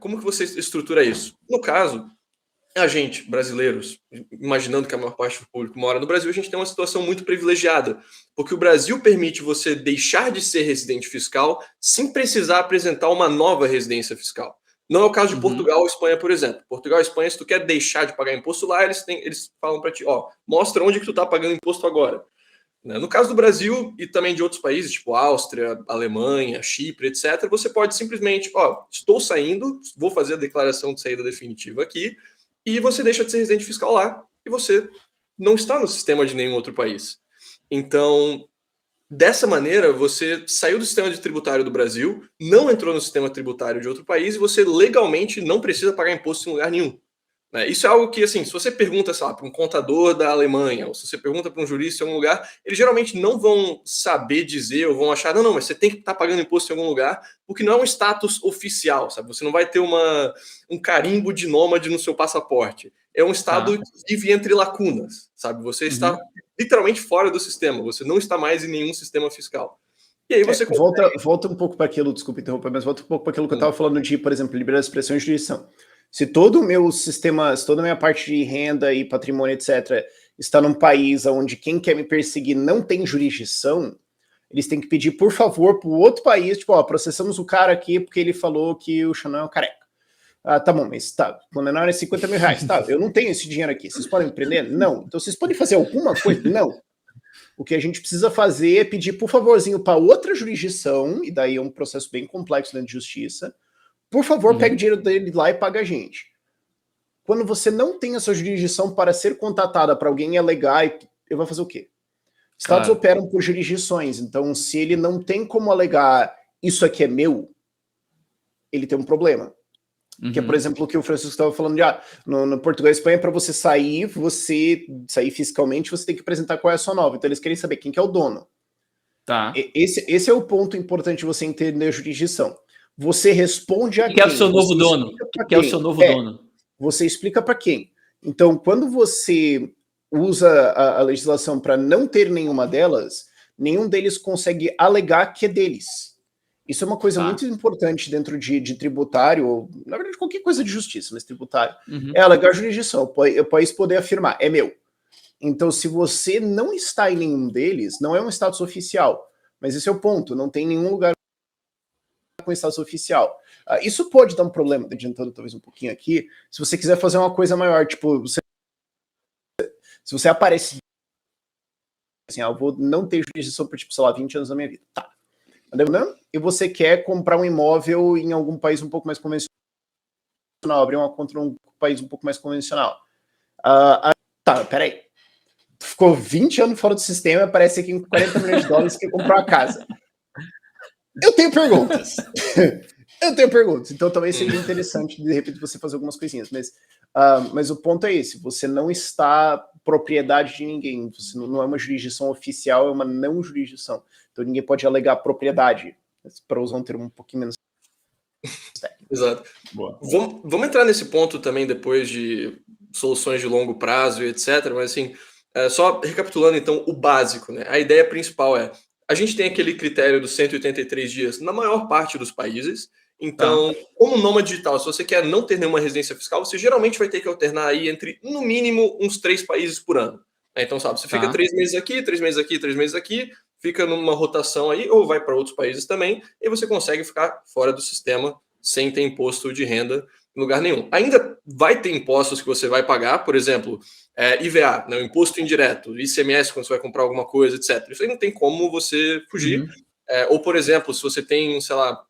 Como que você estrutura isso? No caso, a gente, brasileiros, imaginando que a maior parte do público mora no Brasil, a gente tem uma situação muito privilegiada, porque o Brasil permite você deixar de ser residente fiscal sem precisar apresentar uma nova residência fiscal. Não é o caso de Portugal ou Espanha, por exemplo. Portugal e Espanha, se tu quer deixar de pagar imposto lá, eles falam para ti, ó, mostra onde que tu tá pagando imposto agora. No caso do Brasil e também de outros países, tipo Áustria, Alemanha, Chipre, etc., você pode simplesmente, ó, estou saindo, vou fazer a declaração de saída definitiva aqui, e você deixa de ser residente fiscal lá, e você não está no sistema de nenhum outro país. Então, dessa maneira, você saiu do sistema tributário do Brasil, não entrou no sistema tributário de outro país, e você legalmente não precisa pagar imposto em lugar nenhum. Isso é algo que, assim, se você pergunta, sei lá, para um contador da Alemanha, ou se você pergunta para um jurista em algum lugar, eles geralmente não vão saber dizer, ou vão achar, não, mas você tem que estar pagando imposto em algum lugar, porque não é um status oficial, sabe? Você não vai ter um carimbo de nômade no seu passaporte. É um estado que vive entre lacunas, sabe? Você está literalmente fora do sistema, você não está mais em nenhum sistema fiscal. E aí você volta um pouco para aquilo, desculpa interromper, mas volta um pouco para aquilo que eu estava falando de, por exemplo, liberdade de expressão e jurisdição. Se todo o meu sistema, se toda a minha parte de renda e patrimônio, etc., está num país onde quem quer me perseguir não tem jurisdição, eles têm que pedir, por favor, para o outro país, tipo, ó, processamos o cara aqui porque ele falou que o Xanão é um careca. Ah, tá bom, mas tá, condenaram é 50 mil reais. Tá, eu não tenho esse dinheiro aqui. Vocês podem me prender? Não. Então vocês podem fazer alguma coisa? Não. O que a gente precisa fazer é pedir, por favorzinho, para outra jurisdição, e daí é um processo bem complexo dentro de justiça. Por favor, pegue o dinheiro dele lá e paga a gente. Quando você não tem essa jurisdição para ser contatada para alguém alegar, ele vai fazer o quê? Estados operam por jurisdições, então se ele não tem como alegar isso aqui é meu, ele tem um problema. Que é, por exemplo, o que o Francisco estava falando de no Portugal e Espanha, para você sair fiscalmente, você tem que apresentar qual é a sua nova. Então eles querem saber quem que é o dono. Tá. Esse é o ponto importante de você entender a jurisdição. Você responde a quem? Que é o seu novo dono? Que é o seu novo dono? Você explica para quem? Então, quando você usa a legislação para não ter nenhuma delas, nenhum deles consegue alegar que é deles. Isso é uma coisa muito importante dentro de tributário, ou na verdade qualquer coisa de justiça, mas tributário, é alegar a jurisdição. O país poder afirmar, é meu. Então, se você não está em nenhum deles, não é um status oficial. Mas esse é o ponto, não tem nenhum lugar com status oficial. Isso pode dar um problema, adiantando talvez um pouquinho aqui, se você quiser fazer uma coisa maior, tipo, se você aparece assim, eu vou não ter jurisdição por, tipo, sei lá, 20 anos da minha vida. Tá. E você quer comprar um imóvel em algum país um pouco mais convencional, abrir uma conta num país um pouco mais convencional. Tá, peraí. Tu ficou 20 anos fora do sistema e aparece aqui com 40 milhões de dólares que comprou a casa. Eu tenho perguntas. Então talvez seja interessante, de repente, você fazer algumas coisinhas. Mas o ponto é esse. Você não está propriedade de ninguém. Você não é uma jurisdição oficial, é uma não jurisdição. Então ninguém pode alegar propriedade. Para usar um termo um pouquinho menos técnico. Exato. Boa. Vamos entrar nesse ponto também depois de soluções de longo prazo e etc. Mas assim, só recapitulando então o básico, né? A ideia principal é a gente tem aquele critério dos 183 dias na maior parte dos países. Então, como nômade digital, se você quer não ter nenhuma residência fiscal, você geralmente vai ter que alternar aí entre, no mínimo, uns 3 países por ano. Então, sabe, você fica 3 meses aqui, 3 meses aqui, 3 meses aqui, fica numa rotação aí, ou vai para outros países também, e você consegue ficar fora do sistema sem ter imposto de renda em lugar nenhum. Ainda vai ter impostos que você vai pagar, por exemplo, IVA, né, o imposto indireto, ICMS quando você vai comprar alguma coisa, etc. Isso aí não tem como você fugir. Ou, por exemplo, se você tem, sei lá,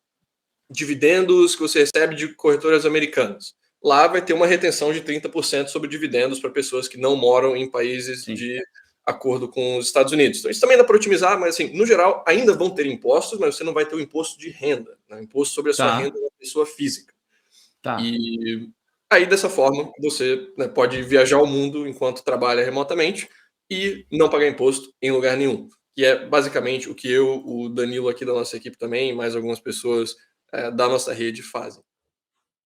dividendos que você recebe de corretoras americanas. Lá vai ter uma retenção de 30% sobre dividendos para pessoas que não moram em países de acordo com os Estados Unidos. Então, isso também dá para otimizar, mas, assim, no geral, ainda vão ter impostos, mas você não vai ter o imposto de renda, né? Imposto sobre a sua renda da pessoa física. E aí, dessa forma, você, né, pode viajar ao mundo enquanto trabalha remotamente e não pagar imposto em lugar nenhum. Que é basicamente o que eu, o Danilo aqui da nossa equipe também, mais algumas pessoas da nossa rede fazem.